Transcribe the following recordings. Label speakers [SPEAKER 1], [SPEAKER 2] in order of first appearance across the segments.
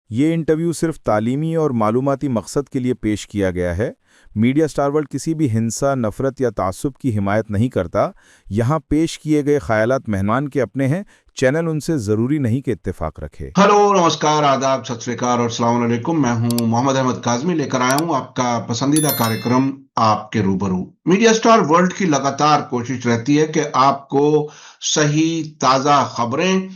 [SPEAKER 1] ये इंटरव्यू सिर्फ तालीमी और मालूमाती मकसद के लिए पेश किया गया है। मीडिया स्टार वर्ल्ड किसी भी हिंसा, नफरत या तासुब की हिमायत नहीं करता। यहाँ पेश किए गए ख्यालात मेहमान के अपने हैं। चैनल उनसे ज़रूरी नहीं कि इत्तेफाक रखे।
[SPEAKER 2] हेलो, नमस्कार, आदाब, सत श्री अकाल और अस्सलाम वालेकुम। मैं हूं मोहम्मद अहमद काज़मी, लेकर आया हूं आपका पसंदीदा कार्यक्रम आपके रूबरू। मीडिया स्टार वर्ल्ड की लगातार कोशिश रहती है कि आपको सही ताज़ा खबरें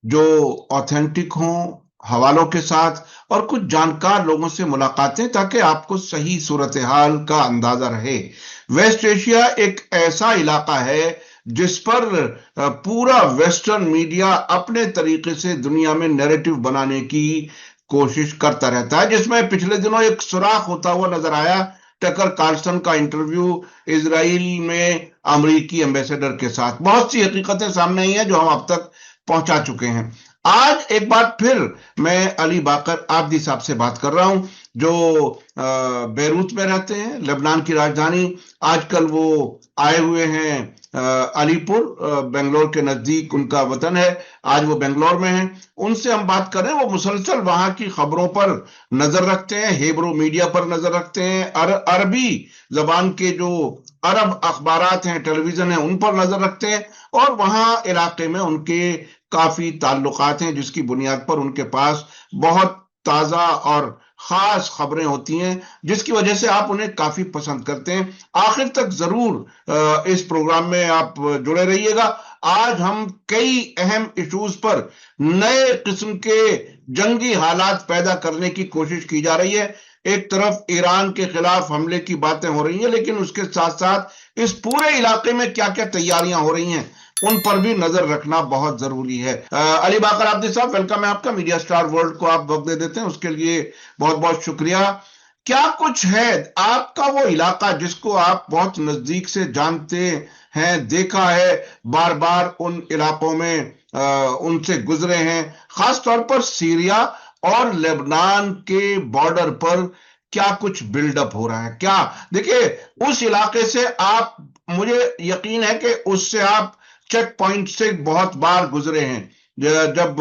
[SPEAKER 2] जो ऑथेंटिक हों, हवालों के साथ और कुछ जानकार लोगों से मुलाकातें, ताकि आपको सही सूरत हाल का अंदाजा रहे। वेस्ट एशिया एक ऐसा इलाका है जिस पर पूरा वेस्टर्न मीडिया अपने तरीके से दुनिया में नैरेटिव बनाने की कोशिश करता रहता है, जिसमें पिछले दिनों एक सुराख होता हुआ नजर आया। टकर कार्लसन का इंटरव्यू इजराइल में अमेरिकी एम्बेसडर के साथ। बहुत सी हकीकतें सामने आई हैं जो हम अब तक पहुंचा चुके हैं। आज एक बार फिर मैं अली बाकर आबदी साहब से बात कर रहा हूं, जो बेरूत में रहते हैं, लेबनान की राजधानी। आजकल वो आए हुए हैं अलीपुर, बेंगलोर के नजदीक उनका वतन है। आज वो बेंगलोर में हैं। उनसे हम बात करें, वो मुसलसल वहां की खबरों पर नजर रखते हैं, हेब्रू मीडिया पर नजर रखते हैं, अरबी जबान के जो अरब अखबारात हैं, टेलीविजन है, उन पर नजर रखते हैं। और वहां इलाके में उनके काफी ताल्लुकात हैं, जिसकी बुनियाद पर उनके पास बहुत ताजा और खास खबरें होती हैं, जिसकी वजह से आप उन्हें काफी पसंद करते हैं। आखिर तक जरूर इस प्रोग्राम में आप जुड़े रहिएगा। आज हम कई अहम इश्यूज पर नए किस्म के जंगी हालात पैदा करने की कोशिश की जा रही है। एक तरफ ईरान के खिलाफ हमले की बातें हो रही हैं, लेकिन उसके साथ साथ इस पूरे इलाके में क्या क्या तैयारियां हो रही हैं, उन पर भी नजर रखना बहुत जरूरी है। अली बाकर आब्दी साहब, वेलकम है आपका। मीडिया स्टार वर्ल्ड को आप वक्त दे देते हैं, उसके लिए बहुत बहुत शुक्रिया। क्या कुछ है आपका वो इलाका जिसको आप बहुत नजदीक से जानते हैं, देखा है, बार बार उन इलाकों में उनसे गुजरे हैं, खास तौर पर सीरिया और लेबनान के बॉर्डर पर क्या कुछ बिल्डअप हो रहा है? क्या देखिए, उस इलाके से आप, मुझे यकीन है कि उससे आप चेक पॉइंट से बहुत बार गुजरे हैं, जब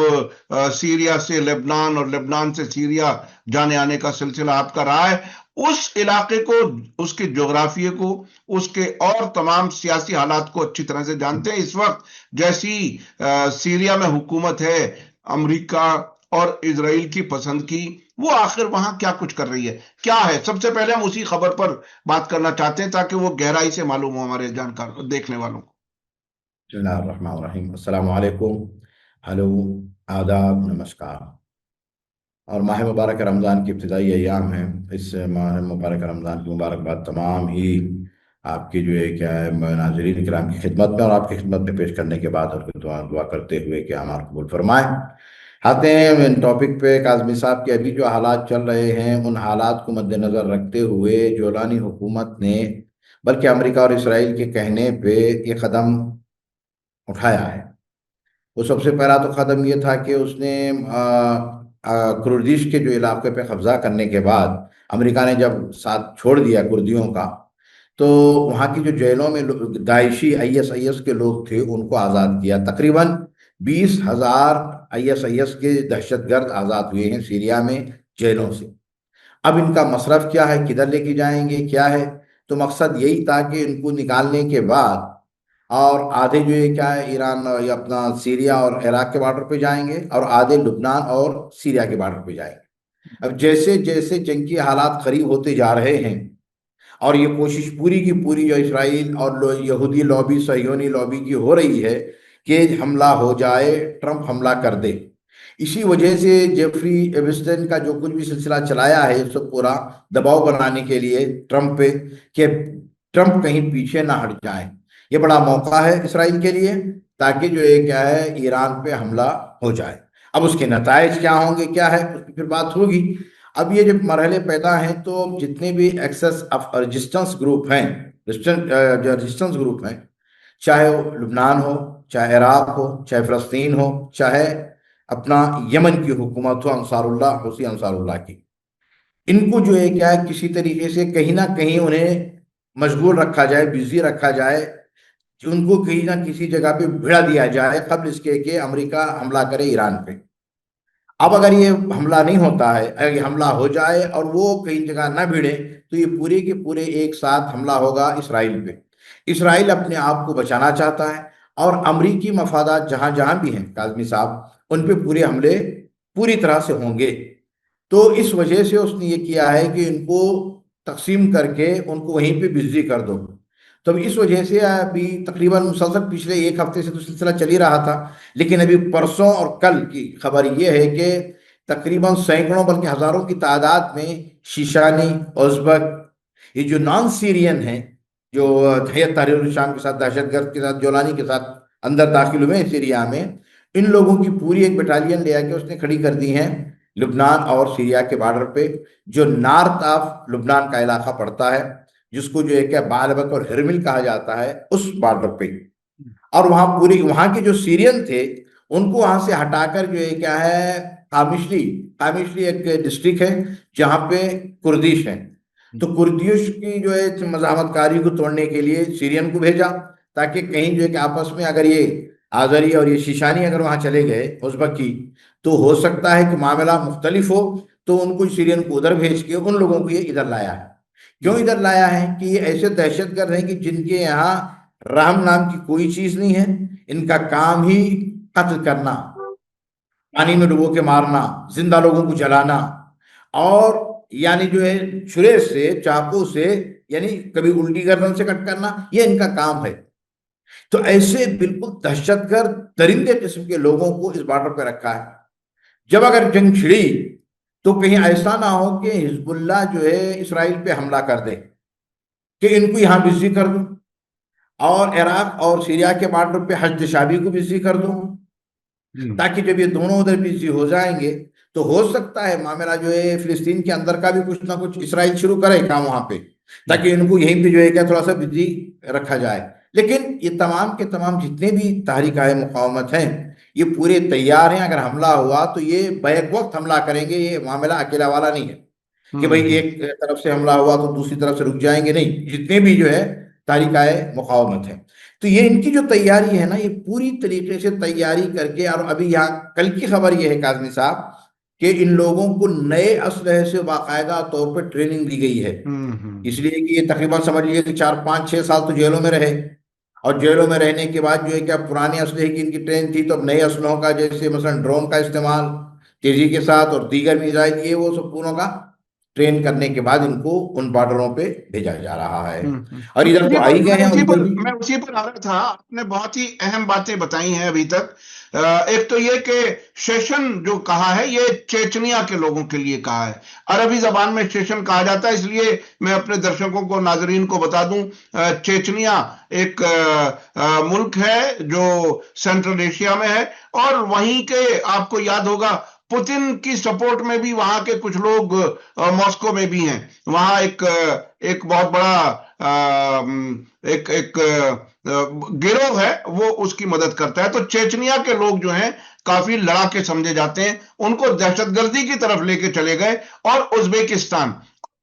[SPEAKER 2] सीरिया से लेबनान और लेबनान से सीरिया जाने आने का सिलसिला आपका रहा है। उस इलाके को, उसके जोग्राफिए को, उसके और तमाम सियासी हालात को अच्छी तरह से जानते हैं। इस वक्त जैसी सीरिया में हुकूमत है अमेरिका और इजराइल की पसंद की, वो आखिर वहां क्या कुछ कर रही है, क्या है? सबसे पहले हम उसी खबर पर बात करना चाहते हैं, ताकि वो गहराई से मालूम हो हमारे जानकार देखने वालों को।
[SPEAKER 3] बिस्मिल्लाहिर्रहमानिर्रहीम। अस्सलाम वालेकुम। हेलो, आदाब, नमस्कार। और माह मुबारक रमज़ान की इब्तिदाई अय्याम है। इस माह मुबारक रमज़ान की मुबारकबाद तमाम ही आपकी जो है क्या है नाज़रीन किराम की खिदमत में और आपकी खिदमत में पेश करने के बाद उनको दुआ करते हुए कि हमारा कबूल फरमाएँ। आते हैं इन टॉपिक पे। काज़मी साहब के अभी जो हालात चल रहे हैं, उन हालात को मद्देनज़र रखते हुए जोलानी हुकूमत ने, बल्कि अमेरिका और इसराइल के कहने पे, ये कदम उठाया है। वो सबसे पहला तो कदम ये था कि उसने कुर्दिश के जो इलाके पे कब्जा करने के बाद अमेरिका ने जब साथ छोड़ दिया कुर्दियों का, तो वहाँ की जो जेलों में दाइशी आईएसआईएस के लोग थे उनको आज़ाद किया। तकरीबन 20,000 आईएसआईएस के दहशतगर्द आज़ाद हुए हैं सीरिया में जेलों से। अब इनका मसरफ क्या है, किधर लेके जाएंगे, क्या है? तो मकसद यही था कि इनको निकालने के बाद और आधे जो है क्या है ईरान या अपना सीरिया और इराक के बॉर्डर पे जाएंगे और आधे लुबनान और सीरिया के बॉर्डर पे जाएंगे। अब जैसे जैसे जंग के हालात करीब होते जा रहे हैं और ये कोशिश पूरी की पूरी जो इसराइल और यहूदी लॉबी, सहयोनी लॉबी की हो रही है कि हमला हो जाए, ट्रंप हमला कर दे। इसी वजह से जेफरी एबिस्टन का जो कुछ भी सिलसिला चलाया है, ये सब पूरा दबाव बनाने के लिए ट्रंप पे, कि ट्रंप कहीं पीछे ना हट जाए। ये बड़ा मौका है इसराइल के लिए, ताकि जो है क्या है ईरान पे हमला हो जाए। अब उसके नतायज क्या होंगे, क्या है, उसकी फिर बात होगी। अब ये जब मरहले पैदा हैं, तो जितने भी एक्सेस ऑफ रेजिस्टेंस ग्रुप हैं, जो रेजिस्टेंस ग्रुप हैं, चाहे वो लुबनान हो, चाहे इराक हो, चाहे फ़लस्तीन हो, चाहे अपना यमन की हुकूमत हो, अंसारुल्लाह, हुसी अंसारुल्लाह की, इनको जो है क्या है किसी तरीके से कहीं ना कहीं उन्हें मशगूल रखा जाए, बिजी रखा जाए, कि उनको कहीं ना किसी जगह पे भिड़ा दिया जाए कबल इसके कि अमेरिका हमला करे ईरान पे। अब अगर ये हमला नहीं होता है, अगर ये हमला हो जाए और वो कहीं जगह ना भिड़े, तो ये पूरे के पूरे एक साथ हमला होगा इसराइल पे। इसराइल अपने आप को बचाना चाहता है, और अमरीकी मफादात जहां जहां भी हैं काजमी साहब, उन पे पूरे हमले पूरी तरह से होंगे। तो इस वजह से उसने ये किया है कि इनको तकसीम करके उनको वहीं पे बिजी कर दो। तो इस वजह से अभी तकरीबन मुसलसल पिछले एक हफ्ते से तो सिलसिला चल ही रहा था, लेकिन अभी परसों और कल की खबर ये है कि तकरीबन सैकड़ों बल्कि हजारों की तादाद में शीशानी, उज़्बक, ये जो नॉन सीरियन हैं, जो हैत तहरीर शाम के साथ, दहशतगर्द के साथ, जोलानी के साथ अंदर दाखिल हुए हैं सीरिया में, इन लोगों की पूरी एक बटालियन ले आके उसने खड़ी कर दी है लुबनान और सीरिया के बॉर्डर पे, जो नॉर्थ ऑफ लुबनान का इलाका पड़ता है, जिसको जो है क्या बालबक और हिरमिल कहा जाता है, उस बॉर्डर पे। और वहां पूरी वहां के जो सीरियन थे उनको वहां से हटाकर जो है क्या है, कामिशली, कामिशली एक डिस्ट्रिक्ट है जहाँ पे कुर्दिश है, तो कुर्दिश की जो है मज़ाहमतकारी को तोड़ने के लिए सीरियन को भेजा, ताकि कहीं जो है कि आपस में अगर ये आजरी और ये शीशानी अगर वहां चले गए उज़्बक की, तो हो सकता है कि मामला मुख्तलिफ हो, तो उनको सीरियन को उधर भेज के उन लोगों को ये इधर लाया है। क्यों इधर लाया है कि ये ऐसे दहशतगर्द हैं कि जिनके यहाँ रहम नाम की कोई चीज नहीं है, इनका काम ही कत्ल करना, पानी में डुबो के मारना, जिंदा लोगों को जलाना, और यानी जो है छुरे से, चाकू से, यानी कभी उल्टी गर्दन से कट करना, ये इनका काम है। तो ऐसे बिल्कुल दहशतगर्द दरिंदे किस्म के लोगों को इस बॉर्डर पर रखा है। जब अगर जंग छिड़ी तो कहीं ऐसा ना हो कि हिजबुल्लाह जो है इसराइल पे हमला कर दे, कि इनको यहां बिजी कर दूं, और इराक और सीरिया के बॉर्डर पे हज शाबी को बिजी कर दूं, ताकि जब ये दोनों उधर बिजी हो जाएंगे, तो हो सकता है मामला जो है फिलिस्तीन के अंदर का भी कुछ ना कुछ इसराइल शुरू करे काम वहां पे, ताकि इनको यहीं पे जो है क्या थोड़ा सा बिजी रखा जाए। लेकिन ये तमाम के तमाम जितने भी तहरीकाए मुकावमत हैं, ये पूरे तैयार हैं, अगर हमला हुआ तो ये बैक वक्त हमला करेंगे, ये मामला अकेला वाला नहीं है कि भाई एक तरफ से हमला हुआ तो दूसरी तरफ से रुक जाएंगे, नहीं, जितने भी जो है तारिकाए मुकावमत है, तो ये इनकी जो तैयारी है ना, ये पूरी तरीके से तैयारी करके, और अभी यहाँ कल की खबर ये है काजमी साहब कि इन लोगों को नए असलहे से बाकायदा तौर पर ट्रेनिंग दी गई है, इसलिए कि ये तकरीबन समझ लीजिए कि 4 5 6 साल तो जेलों में रहे, और जेलों में रहने के बाद जो है क्या पुराने असलहे की इनकी ट्रेन थी, तो अब नए असलों का, जैसे मसलन ड्रोन का इस्तेमाल तेजी के साथ, और दीगर मिसाइल, ये वो सब पूरों का ट्रेन करने के बाद इनको उन बॉर्डरों पे भेजा जा रहा है। और इधर तो आ ही गए हैं, उधर भी।
[SPEAKER 2] मैं उसी पर आ रहा था। आपने बहुत ही अहम बातें बताई हैं अभी तक। एक तो ये कि शेशन जो कहा है, ये चेचनिया के लोगों के लिए कहा है। अरबी जबान में शेशन कहा जाता है, इसलिए मैं अपने दर्शकों को, नाजरीन को बता दूं, चेचनिया एक मुल्क है जो सेंट्रल एशिया में है, और वहीं के, आपको याद होगा, पुतिन की सपोर्ट में भी वहां के कुछ लोग मॉस्को में भी हैं। वहां एक बहुत बड़ा एक गिरोह है, वो उसकी मदद करता है। तो चेचनिया के लोग जो हैं काफी लड़ाके समझे जाते हैं, उनको दहशतगर्दी की तरफ लेके चले गए। और उज्बेकिस्तान,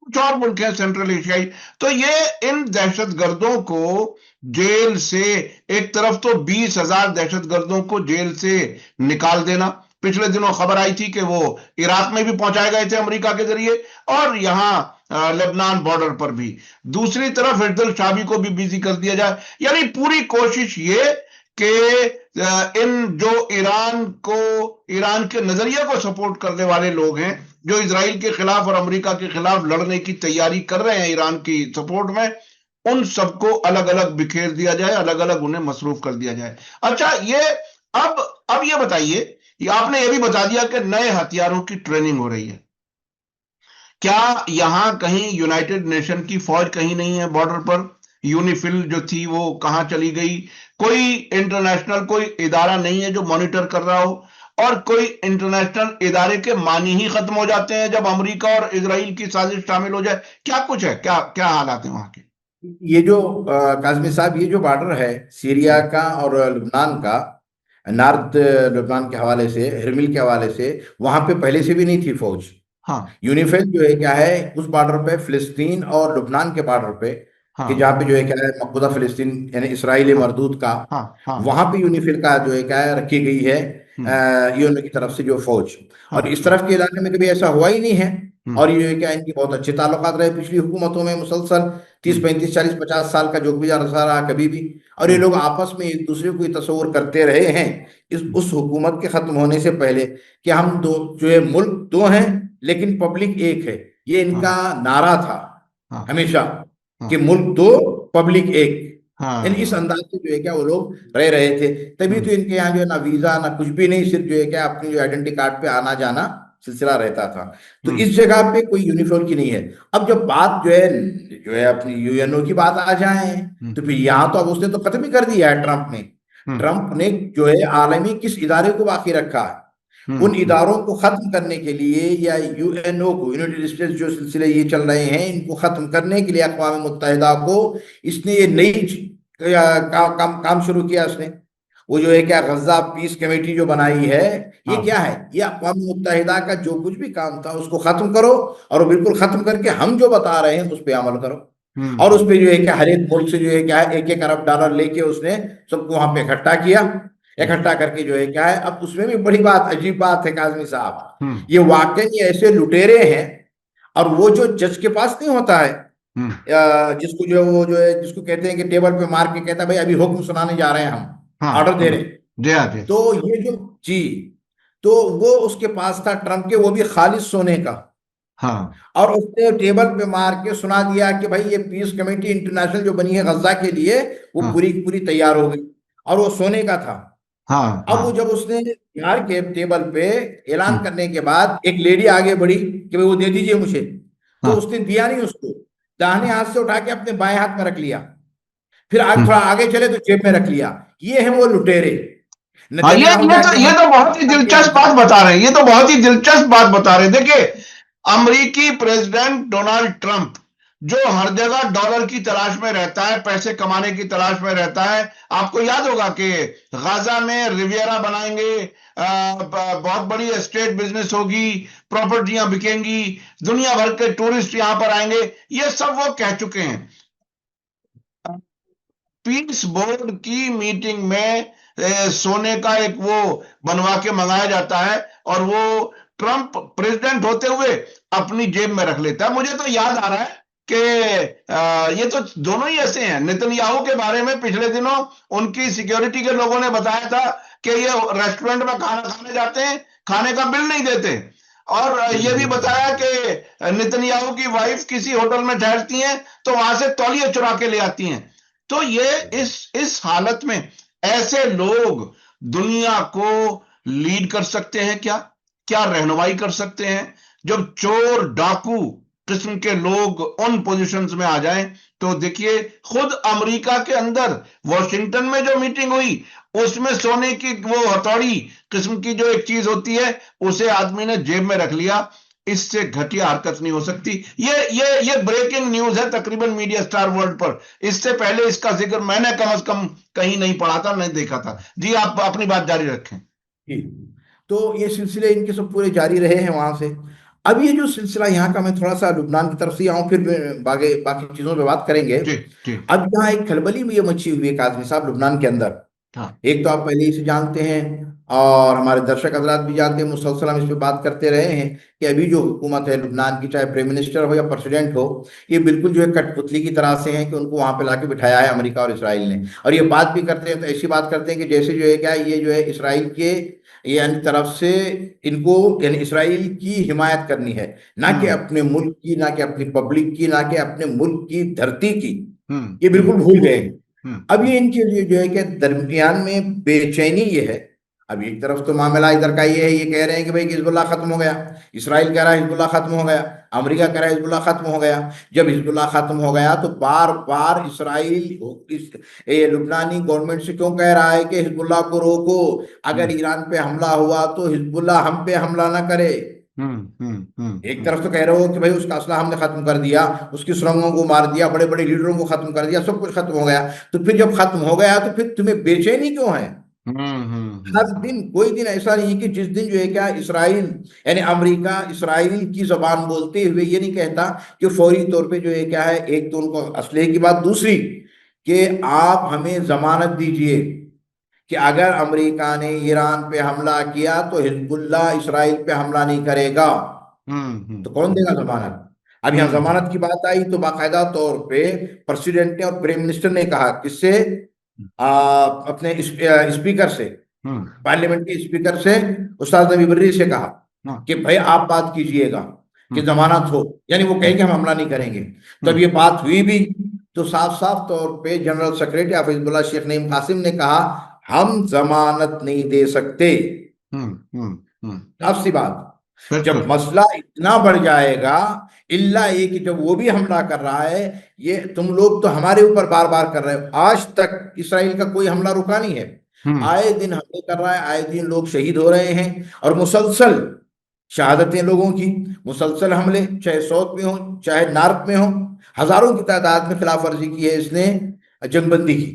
[SPEAKER 2] कुछ और मुल्क हैं सेंट्रल एशियाई, तो ये इन दहशतगर्दों को जेल से, एक तरफ तो 20,000 दहशतगर्दों को जेल से निकाल देना, पिछले दिनों खबर आई थी कि वो इराक में भी पहुंचाए गए थे अमेरिका के जरिए, और यहां लेबनान बॉर्डर पर भी। दूसरी तरफ हिजबुल शाबी को भी बिजी कर दिया जाए। यानी पूरी कोशिश ये कि इन जो ईरान के नजरिए को सपोर्ट करने वाले लोग हैं, जो इजराइल के खिलाफ और अमेरिका के खिलाफ लड़ने की तैयारी कर रहे हैं ईरान की सपोर्ट में, उन सबको अलग अलग बिखेर दिया जाए, अलग अलग उन्हें मसरूफ कर दिया जाए। अच्छा, ये अब ये बताइए, ये आपने ये भी बता दिया कि नए हथियारों की ट्रेनिंग हो रही है। क्या यहां कहीं यूनाइटेड नेशन की फौज कहीं नहीं है बॉर्डर पर? यूनिफिल जो थी वो कहां चली गई? कोई इंटरनेशनल कोई इदारा नहीं है जो मॉनिटर कर रहा हो? और कोई इंटरनेशनल इदारे के मानी ही खत्म हो जाते हैं जब अमेरिका और इजराइल की साजिश शामिल हो जाए? क्या कुछ है, क्या क्या हालात है वहां के?
[SPEAKER 3] ये जो काजमी साहब, ये जो बॉर्डर है सीरिया का और लुबनान का, नॉर्थ लुबनान के हवाले से, हिरमिल के हवाले से, वहां पे पहले से भी नहीं थी फौज।
[SPEAKER 2] हाँ,
[SPEAKER 3] यूनिफिल जो है क्या है, उस बॉर्डर पे, फिलिस्तीन और लुबनान के बॉर्डर पे, कि
[SPEAKER 2] हाँ,
[SPEAKER 3] जहाँ पे जो है क्या है मकबूजा फिलिस्तीन यानी इसराइली
[SPEAKER 2] हाँ,
[SPEAKER 3] मरदूद का,
[SPEAKER 2] हाँ, हाँ,
[SPEAKER 3] वहां पे यूनिफिल का जो है क्या है रखी गई है यूएनओ की तरफ से जो फौज,
[SPEAKER 2] हाँ,
[SPEAKER 3] और इस तरफ के इलाके में कभी ऐसा हुआ ही नहीं है।
[SPEAKER 2] हम्म,
[SPEAKER 3] और ये क्या इनकी बहुत अच्छे ताल्लुकात रहे पिछली हुकूमतों में, मुसलसल 30 35 40 50 साल का जो भी अरसा रहा कभी भी। और ये
[SPEAKER 2] हम्म,
[SPEAKER 3] लोग आपस में एक दूसरे को ये तस्वर करते रहे हैं इस उस हुकूमत के खत्म होने से पहले कि हम दो जो है, मुल्क दो हैं लेकिन पब्लिक एक है। ये इनका
[SPEAKER 2] हाँ,
[SPEAKER 3] नारा था
[SPEAKER 2] हाँ,
[SPEAKER 3] हमेशा कि
[SPEAKER 2] हाँ,
[SPEAKER 3] मुल्क दो पब्लिक एक। यानी इस
[SPEAKER 2] हाँ,
[SPEAKER 3] अंदाज से जो है क्या वो लोग रह रहे थे। तभी तो
[SPEAKER 2] हम्म,
[SPEAKER 3] इनके यहाँ जो है ना वीजा ना कुछ भी नहीं, सिर्फ जो है क्या अपनी जो आइडेंटिटी कार्ड पे आना जाना सिलसिला रहता था। तो
[SPEAKER 2] हम्म,
[SPEAKER 3] इस जगह पे कोई यूनिफॉर्म की नहीं है। अब जब बात जो है अपनी यूएनओ की बात आ जाए,
[SPEAKER 2] हम्म,
[SPEAKER 3] तो फिर यहाँ तो अब उसने तो खत्म ही कर दिया है ट्रंप ने।
[SPEAKER 2] हम्म,
[SPEAKER 3] ट्रंप ने जो है आलमी किस इदारे को बाकी रखा है?
[SPEAKER 2] हम्म,
[SPEAKER 3] उन इदारों को खत्म करने के लिए, या यूएनओ को, यूनाइटेड स्टेट्स जो सिलसिले ये चल रहे हैं इनको खत्म करने के लिए अक़वाम मुत्तहिदा को इसने ये नई काम शुरू किया इसने। वो जो है क्या गजा पीस कमेटी जो बनाई है, ये
[SPEAKER 2] हाँ,
[SPEAKER 3] क्या है? ये अक़वाम मुत्तहिदा का जो कुछ भी काम था उसको खत्म करो, और वो बिल्कुल खत्म करके हम जो बता रहे हैं उस पर अमल करो। और उस
[SPEAKER 2] हम्म,
[SPEAKER 3] पे जो है क्या हर एक मुल्क से जो है क्या है 1 1 अरब डॉलर लेके उसने सबको वहां पे इकट्ठा किया। इकट्ठा करके जो है क्या है, अब उसमें भी बड़ी बात, अजीब बात है काजमी साहब,
[SPEAKER 2] हम्म,
[SPEAKER 3] ये वाकई ऐसे लुटेरे हैं। और वो जो जज के पास नहीं होता है,
[SPEAKER 2] हम्म,
[SPEAKER 3] जिसको जो वो जो है जिसको कहते हैं कि टेबल पे मार के कहता है भाई अभी हुक्म सुनाने जा रहे हैं, हम
[SPEAKER 2] हाँ,
[SPEAKER 3] ऑर्डर दे रहे हैं।
[SPEAKER 2] जय आदि,
[SPEAKER 3] तो ये जो जी, तो वो उसके पास था ट्रम्प के, वो भी खालिस सोने का।
[SPEAKER 2] हाँ,
[SPEAKER 3] और उसने टेबल पे मार के सुना दिया कि भाई ये पीस कमेटी इंटरनेशनल जो बनी है गजा के लिए, वो
[SPEAKER 2] हाँ,
[SPEAKER 3] पूरी की पूरी तैयार हो गई, और वो सोने का था।
[SPEAKER 2] हाँ,
[SPEAKER 3] अब वो
[SPEAKER 2] हाँ,
[SPEAKER 3] जब उसने बिहार के टेबल पे ऐलान
[SPEAKER 2] हम्म,
[SPEAKER 3] करने के बाद एक लेडी आगे बढ़ी कि भाई वो दे दीजिए मुझे, तो
[SPEAKER 2] हाँ,
[SPEAKER 3] उसने दिया नहीं उसको, दाहिने हाथ से उठा के अपने बाएं हाथ में रख लिया, फिर आगे
[SPEAKER 2] हम्म,
[SPEAKER 3] थोड़ा आगे चले तो जेब में रख लिया। ये है वो लुटेरे।
[SPEAKER 2] हाँ,
[SPEAKER 3] नेतन्याहू जाके
[SPEAKER 2] ये
[SPEAKER 3] हम
[SPEAKER 2] तो बहुत ही
[SPEAKER 3] कि
[SPEAKER 2] दिलचस्प बात बता रहे हैं, ये तो बहुत ही दिलचस्प बात बता रहे हैं। देखिए, अमेरिकी प्रेसिडेंट डोनाल्ड ट्रंप जो हर जगह डॉलर की तलाश में रहता है, पैसे कमाने की तलाश में रहता है। आपको याद होगा कि गाजा में रिवियरा बनाएंगे, बहुत बड़ी एस्टेट बिजनेस होगी, प्रॉपर्टियां बिकेंगी, दुनिया भर के टूरिस्ट यहां पर आएंगे, ये सब वो कह चुके हैं। पीस बोर्ड की मीटिंग में सोने का एक वो बनवा के मंगाया जाता है, और वो ट्रंप प्रेसिडेंट होते हुए अपनी जेब में रख लेता है। मुझे तो याद आ रहा है कि ये तो दोनों ही ऐसे हैं। नेतन्याहू के बारे में पिछले दिनों उनकी सिक्योरिटी के लोगों ने बताया था कि ये रेस्टोरेंट में खाना खाने जाते हैं, खाने का बिल नहीं देते। और ये भी बताया कि नेतन्याहू की वाइफ किसी होटल में ठहरती हैं तो वहां से तौलिए चुरा के ले आती हैं। तो ये इस हालत में ऐसे लोग दुनिया को लीड कर सकते हैं क्या? क्या रहनुमाई कर सकते हैं? जब चोर डाकू किस्म के लोग उन पोजीशंस में आ जाएं, तो देखिए खुद अमेरिका के अंदर वॉशिंगटन में जो मीटिंग हुई, उसमें सोने की वो हथौड़ी किस्म की जो एक चीज होती है, उसे आदमी ने जेब में रख लिया। इससे घटिया हरकत नहीं हो सकती। ये ब्रेकिंग न्यूज है तकरीबन मीडिया स्टार वर्ल्ड पर। इससे पहले इसका जिक्र मैंने कम से कम कहीं नहीं पढ़ा था, नहीं देखा था। जी, आप अपनी बात जारी रखें।
[SPEAKER 3] जी। तो ये सिलसिले इनके सब पूरे जारी रहे हैं वहां से। अब ये जो सिलसिला यहाँ का, मैं थोड़ा सा लुबनान की तरफ से आऊँ, फिर बाकी बाकी चीजों पे बात करेंगे।
[SPEAKER 2] जी, जी,
[SPEAKER 3] अब यहाँ एक खलबली भी ये मची हुई है काजमी साहब लुबनान के अंदर।
[SPEAKER 2] हाँ,
[SPEAKER 3] एक तो आप पहले ही से जानते हैं, और हमारे दर्शक हजरात भी जानते हैं, मुसलसल हम इस पे बात करते रहे हैं कि अभी जो हुकूमत है लुबनान की, चाहे प्राइम मिनिस्टर हो या प्रेसिडेंट हो, ये बिल्कुल जो है कठपुतली की तरह से है कि उनको वहां पे लाके बिठाया है अमेरिका और इसराइल ने। और ये बात भी करते हैं तो ऐसी बात करते हैं कि जैसे जो है क्या, ये जो है इसराइल के यानी तरफ से इनको, यानी इसराइल की हिमायत करनी है, ना कि
[SPEAKER 2] हम्म,
[SPEAKER 3] अपने मुल्क की, ना कि अपनी पब्लिक की, ना कि अपने मुल्क की धरती की।
[SPEAKER 2] हम्म,
[SPEAKER 3] ये बिल्कुल भूल गए।
[SPEAKER 2] हम्म,
[SPEAKER 3] अब ये इनके लिए जो है कि दरमियान में बेचैनी ये है। अब एक तरफ तो मामला इधर का ये है, ये कह रहे हैं कि भाई कि हिजबुल्लाह खत्म हो गया, इसराइल कह रहा है हिजबुल्लाह खत्म हो गया, अमेरिका कह रहा है हिजबुल्लाह खत्म हो गया। जब हिजबुल्लाह खत्म हो गया तो बार बार इसराइल ये लुबनानी गवर्नमेंट से क्यों कह रहा है कि हिजबुल्लाह को रोको, अगर ईरान पे हमला हुआ तो हिजबुल्लाह हम पे हमला ना करे।
[SPEAKER 2] हम्म, हम्म,
[SPEAKER 3] एक तरफ तो कह रहे हो कि भाई उसका असला हमने खत्म कर दिया, उसकी सुरंगों को मार दिया, बड़े बड़े लीडरों को खत्म कर दिया, सब कुछ खत्म हो गया। तो फिर जब खत्म हो गया तो फिर तुम्हें बेचैनी क्यों है?
[SPEAKER 2] हम्म,
[SPEAKER 3] हर दिन, कोई दिन ऐसा नहीं है कि जिस दिन जो है क्या इसराइल, यानी अमेरिका इसराइल की जबान बोलते हुए ये नहीं कहता कि फौरी तौर पे जो है क्या है, एक तो उनको असलहे की बात, दूसरी कि आप हमें जमानत दीजिए कि अगर अमेरिका ने ईरान पे हमला किया तो हिजबुल्लाह इसराइल पे हमला नहीं करेगा, तो कौन देगा जमानत? अब यहाँ
[SPEAKER 2] हम्म
[SPEAKER 3] जमानत की बात आई तो बाकायदा तौर पे प्रेसिडेंट ने और प्राइम मिनिस्टर ने कहा, किससे? अपने स्पीकर से,
[SPEAKER 2] हम्म
[SPEAKER 3] पार्लियामेंट के स्पीकर से, उस्ताद नबी बर्री से कहा
[SPEAKER 2] हाँ,
[SPEAKER 3] कि भाई आप बात कीजिएगा कि
[SPEAKER 2] हम्म
[SPEAKER 3] जमानत हो, यानी वो कहेंगे हम हमला नहीं करेंगे। तब ये बात हुई भी तो साफ साफ तौर पे general secretary of Hezbollah Sheikh Naim Qassem ने कहा हम जमानत नहीं दे सकते। साफ सी बात, जब
[SPEAKER 2] बिल्कुल।
[SPEAKER 3] मसला इतना बढ़ जाएगा, इल्ला ये कि जब वो भी हमला कर रहा है, ये तुम लोग तो हमारे ऊपर बार बार कर रहे हो, आज तक इसराइल का कोई हमला रुका नहीं है,
[SPEAKER 2] हम्म
[SPEAKER 3] आए दिन हमले कर रहा है, आए दिन लोग शहीद हो रहे हैं, और मुसलसल शहादतें लोगों की, मुसलसल हमले, चाहे साउथ में हो चाहे नॉर्थ में हो, हजारों की तादाद में खिलाफ वर्जी की है इसने, जंगबंदी की,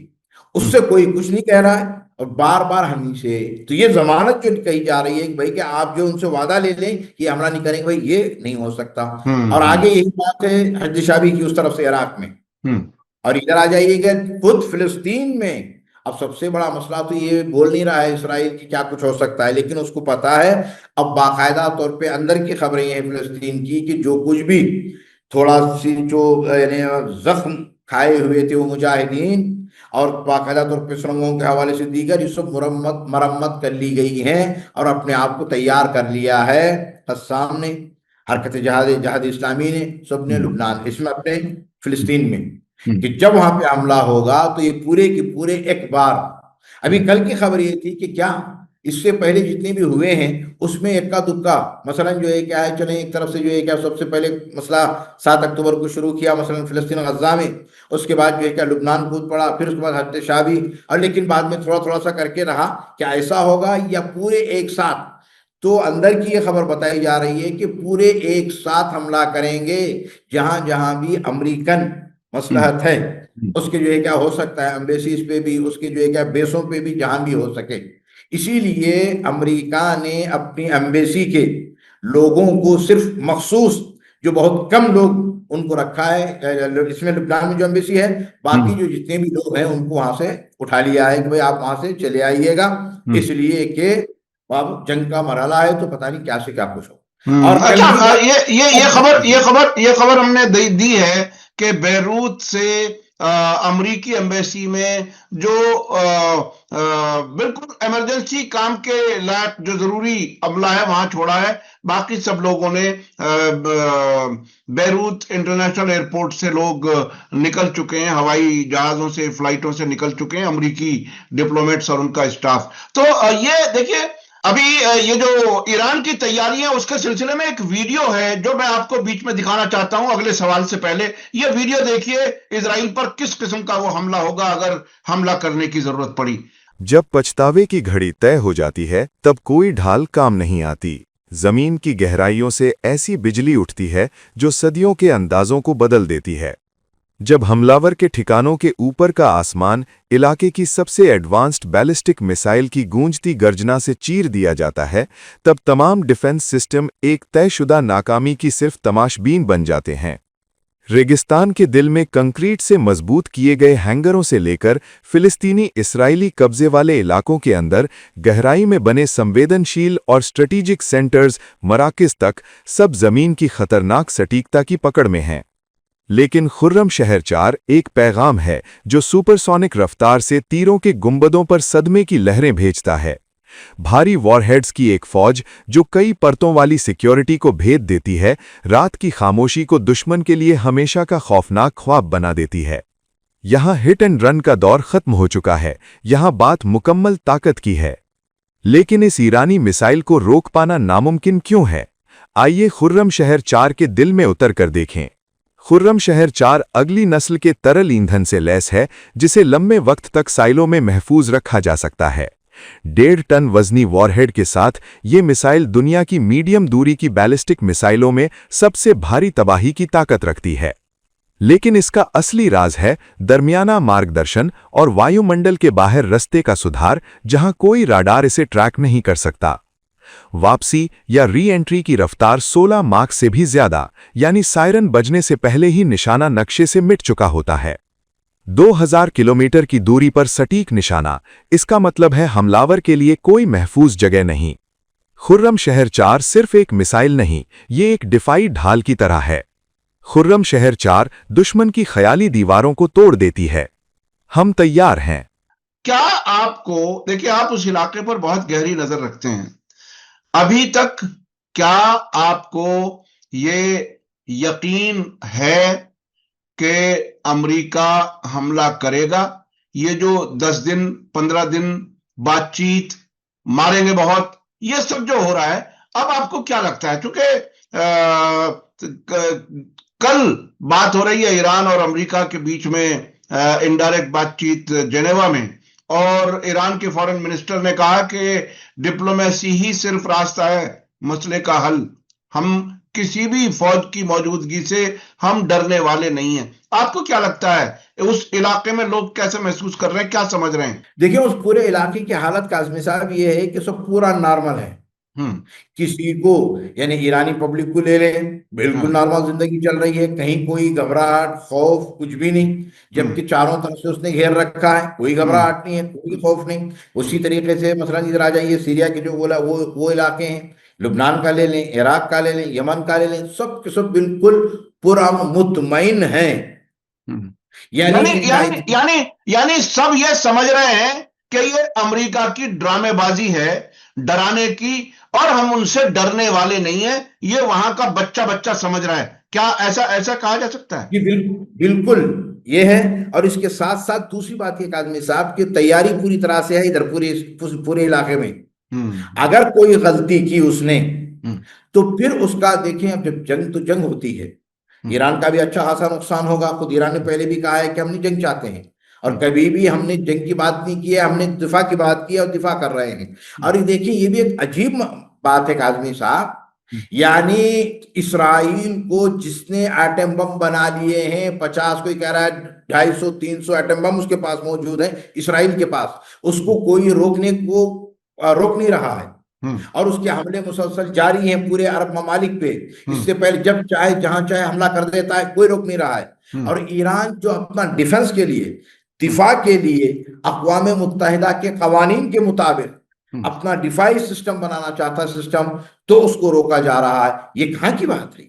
[SPEAKER 3] उससे कोई कुछ नहीं कह रहा है। और बार बार हम से तो ये जमानत जो कही जा रही है कि भाई कि आप जो उनसे वादा ले लें कि हमला नहीं करेंगे, भाई ये नहीं हो सकता। और आगे यही बात है हज शाबी की उस तरफ से इराक में,
[SPEAKER 2] हम्म
[SPEAKER 3] और इधर आ जाइएगा खुद फिलिस्तीन में। अब सबसे बड़ा मसला तो ये बोल नहीं रहा है इसराइल की क्या कुछ हो सकता है, लेकिन उसको पता है, अब बाकायदा तौर पे अंदर की खबरें हैं फिलिस्तीन की कि जो कुछ भी थोड़ा सी जो यानी जख्म खाए हुए थे वो मुजाहिदीन, और बाकायदा तौर पर सुरंगों के हवाले से दीगर ये सब मरम्मत कर ली गई है और अपने आप को तैयार कर लिया है। कस्साम ने, हरकत जहाद इस्लामी ने, सब ने, लुबनान, इसमें अपने फिलिस्तीन में, कि जब वहां पे हमला होगा तो ये पूरे के पूरे एक बार। अभी कल की खबर ये थी कि क्या इससे पहले जितने भी हुए हैं उसमें इक्का दुक्का, मसलन जो है क्या है, चले एक तरफ से जो है क्या सबसे पहले मसला 7 अक्टूबर को शुरू किया मसलन फिलिस्तीन गजा में, उसके बाद जो है क्या लुबनान कूद पड़ा, फिर उसके बाद हद शाबी, और लेकिन बाद में थोड़ा थोड़ा सा करके रहा, क्या ऐसा होगा या पूरे एक साथ? तो अंदर की ये खबर बताई जा रही है कि पूरे एक साथ हमला करेंगे, जहां जहां भी अमेरिकन मसलहत है उसके जो है क्या हो सकता है, एम्बेसीज पे भी, उसके जो है क्या बेसों पे भी, जहां भी हो सके। इसीलिए अमेरिका ने अपनी एम्बेसी के लोगों को सिर्फ मखसूस जो बहुत कम लोग उनको रखा है, इसमें लुबनान में जो एम्बेसी है, बाकी जो जितने भी लोग हैं उनको वहां से उठा लिया है कि भाई आप वहां से चले आइएगा, इसलिए कि अब जंग का मरहला है तो पता नहीं क्या से क्या कुछ हो। और
[SPEAKER 2] अच्छा, ये खबर हमने दी है कि बेरूत से अमरीकी एम्बेसी में जो बिल्कुल इमरजेंसी काम के लायक जो जरूरी अमला है वहां छोड़ा है, बाकी सब लोगों ने बेरूत इंटरनेशनल एयरपोर्ट से लोग निकल चुके हैं, हवाई जहाजों से, फ्लाइटों से निकल चुके हैं अमरीकी डिप्लोमेट्स और उनका स्टाफ। तो ये देखिए, अभी ये जो ईरान की तैयारी है उसके सिलसिले में एक वीडियो है जो मैं आपको बीच में दिखाना चाहता हूं अगले सवाल से पहले। ये वीडियो देखिए, इजराइल पर किस किस्म का वो हमला होगा अगर हमला करने की जरूरत पड़ी।
[SPEAKER 4] जब पछतावे की घड़ी तय हो जाती है तब कोई ढाल काम नहीं आती। जमीन की गहराइयों से ऐसी बिजली उठती है जो सदियों के अंदाजों को बदल देती है। जब हमलावर के ठिकानों के ऊपर का आसमान इलाके की सबसे एडवांस्ड बैलिस्टिक मिसाइल की गूंजती गर्जना से चीर दिया जाता है, तब तमाम डिफेंस सिस्टम एक तयशुदा नाकामी की सिर्फ तमाशबीन बन जाते हैं। रेगिस्तान के दिल में कंक्रीट से मजबूत किए गए हैंगरों से लेकर फिलिस्तीनी इसराइली कब्जे वाले इलाकों के अंदर गहराई में बने संवेदनशील और स्ट्रेटेजिक सेंटर्स मराकज़ तक सब जमीन की खतरनाक सटीकता की पकड़ में हैं। लेकिन खुर्रम शहर 4 एक पैगाम है जो सुपरसोनिक रफ्तार से तीरों के गुंबदों पर सदमे की लहरें भेजता है। भारी वॉरहेड्स की एक फौज जो कई परतों वाली सिक्योरिटी को भेद देती है, रात की खामोशी को दुश्मन के लिए हमेशा का खौफनाक ख्वाब बना देती है। यहां हिट एंड रन का दौर खत्म हो चुका है, यहां बात मुकम्मल ताकत की है। लेकिन इस ईरानी मिसाइल को रोक पाना नामुमकिन क्यों है? आइए खुर्रम शहर 4 के दिल में उतर कर देखें। खुर्रम शहर 4 अगली नस्ल के तरल ईंधन से लैस है जिसे लंबे वक्त तक साइलों में महफूज रखा जा सकता है। 1.5 टन वजनी वॉरहेड के साथ ये मिसाइल दुनिया की मीडियम दूरी की बैलिस्टिक मिसाइलों में सबसे भारी तबाही की ताकत रखती है। लेकिन इसका असली राज है दरमियाना मार्गदर्शन और वायुमंडल के बाहर रास्ते का सुधार, जहां कोई राडार इसे ट्रैक नहीं कर सकता। वापसी या री एंट्री की रफ्तार 16 मार्क से भी ज्यादा, यानी सायरन बजने से पहले ही निशाना नक्शे से मिट चुका होता है। 2000 किलोमीटर की दूरी पर सटीक निशाना, इसका मतलब है हमलावर के लिए कोई महफूज जगह नहीं। खुर्रम शहर 4 सिर्फ एक मिसाइल नहीं, ये एक डिफाई ढाल की तरह है। खुर्रम शहर 4 दुश्मन की ख्याली दीवारों को तोड़ देती है। हम तैयार हैं।
[SPEAKER 2] क्या आपको, देखिए आप उस इलाके पर बहुत गहरी नजर रखते हैं, अभी तक क्या आपको ये यकीन है कि अमेरिका हमला करेगा? ये जो 10 दिन 15 दिन बातचीत, मारेंगे बहुत, ये सब जो हो रहा है, अब आपको क्या लगता है? क्योंकि कल बात हो रही है ईरान और अमेरिका के बीच में, इनडायरेक्ट बातचीत जेनेवा में, और ईरान के फॉरेन मिनिस्टर ने कहा कि डिप्लोमेसी ही सिर्फ रास्ता है मसले का हल, हम किसी भी फौज की मौजूदगी से हम डरने वाले नहीं हैं। आपको क्या लगता है उस इलाके में लोग कैसे महसूस कर रहे हैं, क्या समझ रहे हैं?
[SPEAKER 3] देखिए, उस पूरे इलाके की हालत काज़मी साहब ये है कि सब पूरा नॉर्मल है। किसी को, यानी ईरानी पब्लिक को ले लें, बिल्कुल नॉर्मल जिंदगी चल रही है, कहीं कोई घबराहट खौफ कुछ भी नहीं, जबकि चारों तरफ से उसने घेर रखा है, कोई घबराहट नहीं है, कोई खौफ नहीं। उसी तरीके से मसलन इधर आ जाइए, सीरिया के जो बोला वो इलाके हैं, लुबनान का ले लें, इराक का ले लें, यमन का ले लें, सब के सब बिल्कुल पूरा मुतमईन है।
[SPEAKER 2] यानी यानी यानी यानी सब ये समझ रहे हैं कि ये अमेरिका की ड्रामेबाजी है, डराने की, और हम उनसे डरने वाले नहीं है, ये वहां का बच्चा बच्चा समझ रहा है। क्या ऐसा ऐसा कहा जा सकता है?
[SPEAKER 3] जी बिल्कुल ये है। और इसके साथ साथ दूसरी बात ये काज़मी साहब की तैयारी पूरी तरह से है इधर पूरे इलाके में। अगर कोई गलती की उसने तो फिर उसका देखें, अब जब जंग तो जंग होती है, ईरान का भी अच्छा खासा नुकसान होगा। खुद ईरान ने पहले भी कहा है कि हम नहीं जंग चाहते हैं, और कभी भी हमने जंग की बात नहीं की है, हमने दिफा की बात की है और दिफा कर रहे हैं। और ये देखिए, ये भी एक अजीब बात है काज़मी साहब, यानी इसराइल को जिसने एटम बम बना लिए हैं 50, कोई कह रहा है 250 300 एटम बम उसके पास मौजूद है इसराइल के पास, उसको कोई रोक नहीं रहा है, और उसके हमले मुसलसल जारी हैं पूरे अरब ममालिक पे। इससे पहले जब चाहे जहां चाहे हमला कर देता है, कोई रोक नहीं रहा है। और ईरान जो अपना डिफेंस के लिए, दिफा के लिए अक़वाम मुत्तहिदा के कवानीन के मुताबिक अपना डिफाई सिस्टम बनाना चाहता है, सिस्टम, तो उसको रोका जा रहा है। ये कहाँ की बात है?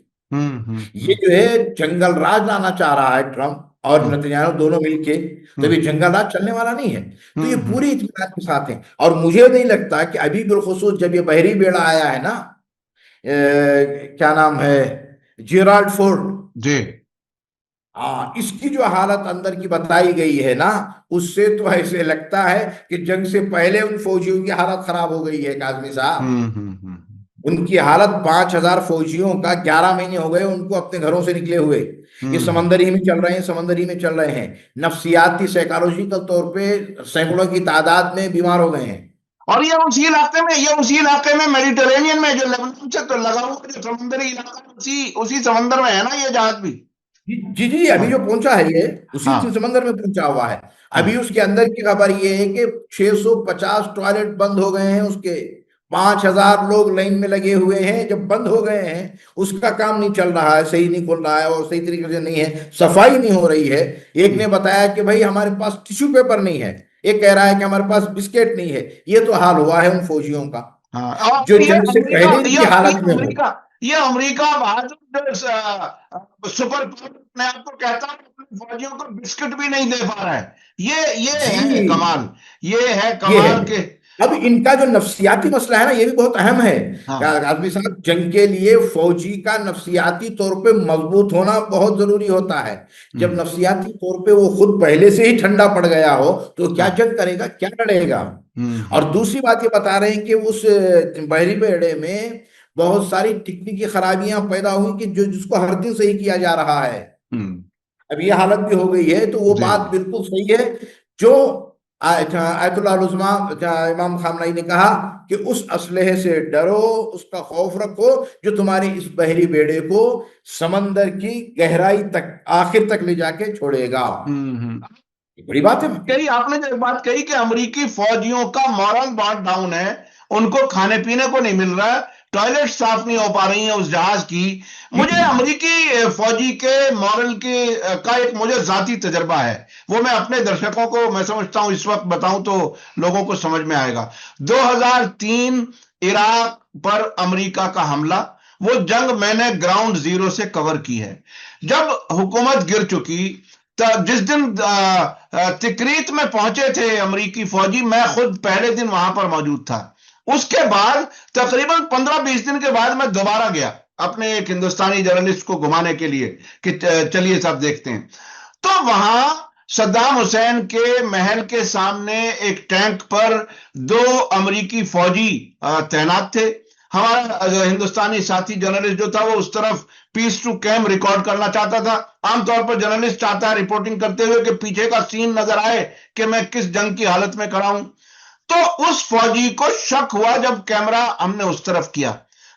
[SPEAKER 3] ये जो है जंगल राज लाना चाह रहा है ट्रंप और नेतन्याहू दोनों मिलके, तो ये जंगल राज चलने वाला नहीं है। तो ये पूरी इत्मीनान के साथ है। और मुझे नहीं लगता कि अभी बिलखुसूस जब ये बहरी बेड़ा आया है ना, क्या नाम है, जेराल्ड फोर्ड
[SPEAKER 2] जी,
[SPEAKER 3] इसकी जो हालत अंदर की बताई गई है ना, उससे तो ऐसे लगता है कि जंग से पहले उन फौजियों की हालत खराब हो गई है काज़मी साहब। उनकी हालत 5000 फौजियों का 11 महीने हो गए उनको अपने घरों से निकले हुए, ये समंदरी में चल रहे हैं, समंदरी में चल रहे हैं, नफ्सियाती साइकोलॉजिकल तौर पे सैकड़ों की तादाद में बीमार हो गए हैं।
[SPEAKER 2] और ये उसी इलाके में मेडिटेरेनियन में जो लेबनान से तो लगा हुआ जो समुद्री इलाका, उसी समंदर में है ना ये जहाज भी?
[SPEAKER 3] जी, अभी जो पहुंचा है ये उसी समंदर में पहुंचा हुआ है। अभी उसके अंदर की खबर ये है कि 650 टॉयलेट बंद हो गए हैं उसके, 5000 लोग लाइन में लगे हुए हैं, जब बंद हो गए हैं उसका काम नहीं चल रहा है, सही नहीं खुल रहा है और सही तरीके से नहीं है, सफाई नहीं हो रही है। एक ने बताया कि भाई हमारे पास टिश्यू पेपर नहीं है, एक कह रहा है कि हमारे पास बिस्किट नहीं है। ये तो हाल हुआ है उन फौजियों का जो जंग से पहले की हालत में हो।
[SPEAKER 2] ये अमेरिका सुपर पावर अपने आप को कहता है, अपने फौजियों को बिस्किट भी नहीं दे पा रहा है। ये है कमाल, ये है कमाल के।
[SPEAKER 3] अब इनका जो नफ्सियाती मसला है ना, ये भी बहुत अहम है आदमी साहब। जंग के लिए फौजी का नफ्सियाती तौर पे मजबूत होना बहुत जरूरी होता है। जब नफ्सियाती तौर पे वो खुद पहले से ही ठंडा पड़ गया हो तो क्या जंग करेगा, क्या लड़ेगा? और दूसरी बात ये बता रहे हैं कि उस बहरी बेड़े में बहुत सारी तकनीकी खराबियां पैदा हुई कि जिसको हर दिन सही किया जा रहा है। अब ये हालत भी हो गई है, तो वो बात बिल्कुल सही है जो आयतुल्लाह उज़्मा इमाम खामनेई ने कहा कि उस असलहे से डरो, उसका खौफ रखो जो तुम्हारे इस बहरी बेड़े को समंदर की गहराई तक, आखिर तक ले जाके छोड़ेगा। बड़ी बात है।
[SPEAKER 2] आपने जो बात कही कि अमेरिकी फौजियों का मॉरल बहुत डाउन है, उनको खाने पीने को नहीं मिल रहा है, टॉयलेट साफ नहीं हो पा रही हैं उस जहाज की। मुझे अमेरिकी फौजी के मॉरल के का एक मुझे जाती तजर्बा है, वो मैं अपने दर्शकों को मैं समझता हूं इस वक्त बताऊं तो लोगों को समझ में आएगा। 2003 इराक पर अमेरिका का हमला, वो जंग मैंने ग्राउंड जीरो से कवर की है। जब हुकूमत गिर चुकी, जिस दिन तिकरीत में पहुंचे थे अमेरिकी फौजी, मैं खुद पहले दिन वहां पर मौजूद था। उसके बाद तकरीबन 15-20 दिन के बाद मैं दोबारा गया अपने एक हिंदुस्तानी जर्नलिस्ट को घुमाने के लिए कि चलिए सब देखते हैं। तो वहां सद्दाम हुसैन के महल के सामने एक टैंक पर 2 अमेरिकी फौजी तैनात थे। हमारा हिंदुस्तानी साथी जर्नलिस्ट जो था वो उस तरफ पीस टू कैम रिकॉर्ड करना चाहता था। आमतौर पर जर्नलिस्ट चाहता है रिपोर्टिंग करते हुए कि पीछे का सीन नजर आए कि मैं किस जंग की हालत में खड़ा हूं। तो उस फौजी को शक हुआ जब कैमरा हमने उस तरफ किया,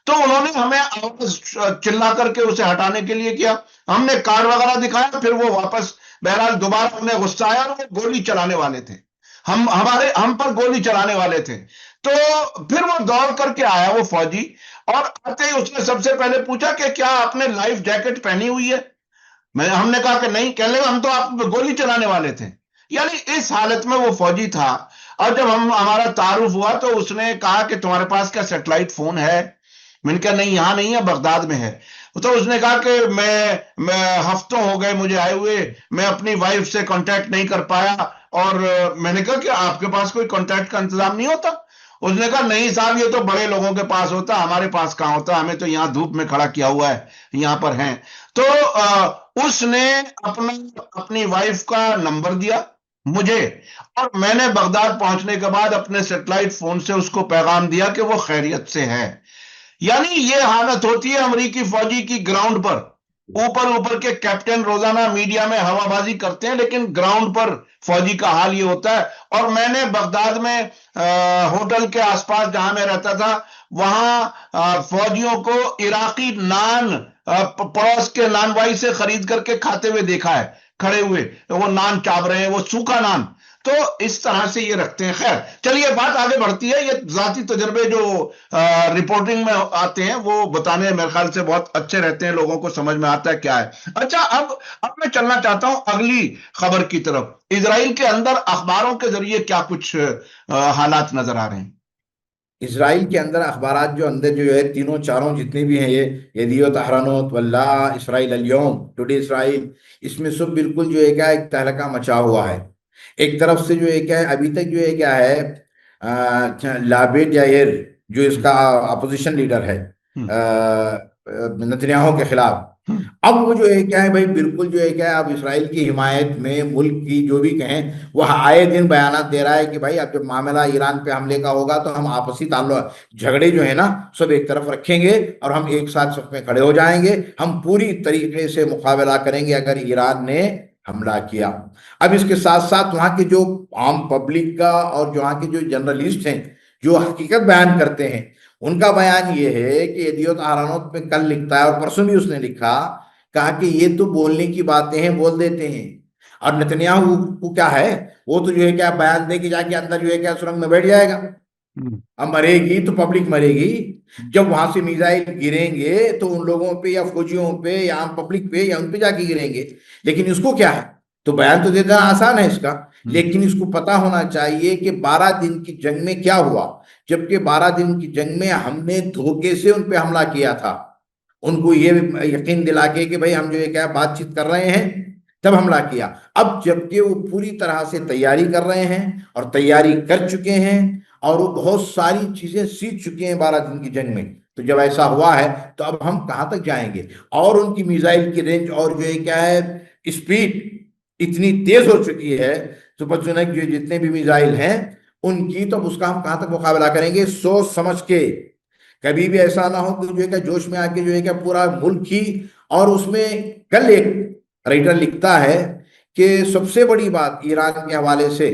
[SPEAKER 2] तो उन्होंने हमें आवाज चिल्ला करके उसे हटाने के लिए किया। हमने कार वगैरह दिखाया, फिर वो वापस, बहरहाल दोबारा उन्हें गुस्सा आया और वो गोली चलाने वाले थे, हम पर गोली चलाने वाले थे। तो फिर वो दौड़ करके आया वो फौजी, और आते ही उसने सबसे पहले पूछा कि क्या आपने लाइफ जैकेट पहनी हुई है? हमने कहा कि नहीं। कहने लगा हम तो आप गोली चलाने वाले थे। यानी इस हालत में वो फौजी था। और जब हमारा तारुफ हुआ तो उसने कहा कि तुम्हारे पास क्या सैटेलाइट फोन है? मैंने कहा नहीं, यहां नहीं है, बगदाद में है। तो उसने कहा कि मैं हफ्तों हो गए मुझे आए हुए, मैं अपनी वाइफ से कांटेक्ट नहीं कर पाया। और मैंने कहा कि आपके पास कोई कांटेक्ट का इंतजाम नहीं होता? उसने कहा नहीं साहब, ये तो बड़े लोगों के पास होता, हमारे पास कहां होता, हमें तो यहां धूप में खड़ा किया हुआ है, यहां पर हैं। तो उसने अपनी वाइफ का नंबर दिया मुझे, और मैंने बगदाद पहुंचने के बाद अपने सैटेलाइट फोन से उसको पैगाम दिया कि वो खैरियत से है। यानी ये हालत होती है अमेरिकी फौजी की ग्राउंड पर। ऊपर के कैप्टन रोजाना मीडिया में हवाबाजी करते हैं, लेकिन ग्राउंड पर फौजी का हाल ये होता है। और मैंने बगदाद में होटल के आसपास जहां मैं रहता था, वहां फौजियों को इराकी नान पड़ोस के नानवाई से खरीद करके खाते हुए देखा है, खड़े हुए वो नान चाप रहे हैं, वो सूखा नान। तो इस तरह से ये रखते हैं। खैर चलिए, बात आगे बढ़ती है। ये जाती तजर्बे जो रिपोर्टिंग में आते हैं वो बताने मेरे ख्याल से बहुत अच्छे रहते हैं, लोगों को समझ में आता है क्या है। अच्छा, अब मैं चलना चाहता हूं अगली खबर की तरफ। इजराइल के अंदर अखबारों के जरिए क्या कुछ हालात नजर आ रहे हैं?
[SPEAKER 3] इसराइल के अंदर अखबारात जो अंदर जो है तीनों चारों जितने भी हैं, ये येदियोत अहरोनोत, वल्लाह, इसराइल अल-यौम, टुडे इसराइल, इसमें सब बिल्कुल जो है क्या एक तहलका मचा हुआ है। एक तरफ से जो है क्या है, अभी तक जो है क्या है, लाबेद यायर जो इसका अपोजिशन लीडर है नेतन्याहू के खिलाफ, अब वो जो है क्या है भाई, बिल्कुल जो है क्या है, अब इसराइल की हिमायत में मुल्क की जो भी कहें, वह आए दिन बयान दे रहा है कि भाई अब जब मामला ईरान पे हमले का होगा तो हम आपसी ताल्लुक झगड़े जो है ना सब एक तरफ रखेंगे और हम एक साथ सब में खड़े हो जाएंगे, हम पूरी तरीके से मुकाबला करेंगे अगर ईरान ने हमला किया। अब इसके साथ साथ वहां के जो आम पब्लिक का और जो वहां के जो जर्नलिस्ट हैं जो हकीकत बयान करते हैं, उनका बयान ये है कि येदियोत अहरोनोत पे कल लिखता है और परसों भी उसने लिखा, कहा कि ये तो बोलने की बातें हैं, बोल देते हैं। और नेतन्याहू को क्या है, वो तो जो है क्या बयान दे के जाके अंदर जो है क्या सुरंग में बैठ जाएगा। अब मरेगी तो पब्लिक मरेगी, जब वहां से मिसाइल गिरेंगे तो उन लोगों पे या फौजियों पे या आम पब्लिक पे या उन पे जाके गिरेंगे। लेकिन इसको क्या है, तो बयान तो देना आसान है इसका, लेकिन इसको पता होना चाहिए कि 12 दिन की जंग में क्या हुआ। जबकि 12 दिन की जंग में हमने धोखे से उन पे हमला किया था, उनको ये यकीन दिला के कि भाई हम जो है क्या बातचीत कर रहे हैं, तब हमला किया। अब जबकि वो पूरी तरह से तैयारी कर रहे हैं और तैयारी कर चुके हैं और वो बहुत सारी चीजें सीख चुके हैं 12 दिन की जंग में, तो जब ऐसा हुआ है तो अब हम कहां तक जाएंगे। और उनकी मिसाइल की रेंज और जो है क्या है स्पीड इतनी तेज हो चुकी है, सुपरसोनिक जो जितने भी मिसाइल हैं उनकी, तो उसका हम कहां तक मुकाबला करेंगे। सोच समझ के, कभी भी ऐसा ना हो कि जो है क्या जोश में आके जो है क्या पूरा मुल्क ही। और उसमें कल एक राइटर लिखता है कि सबसे बड़ी बात ईरान के हवाले से,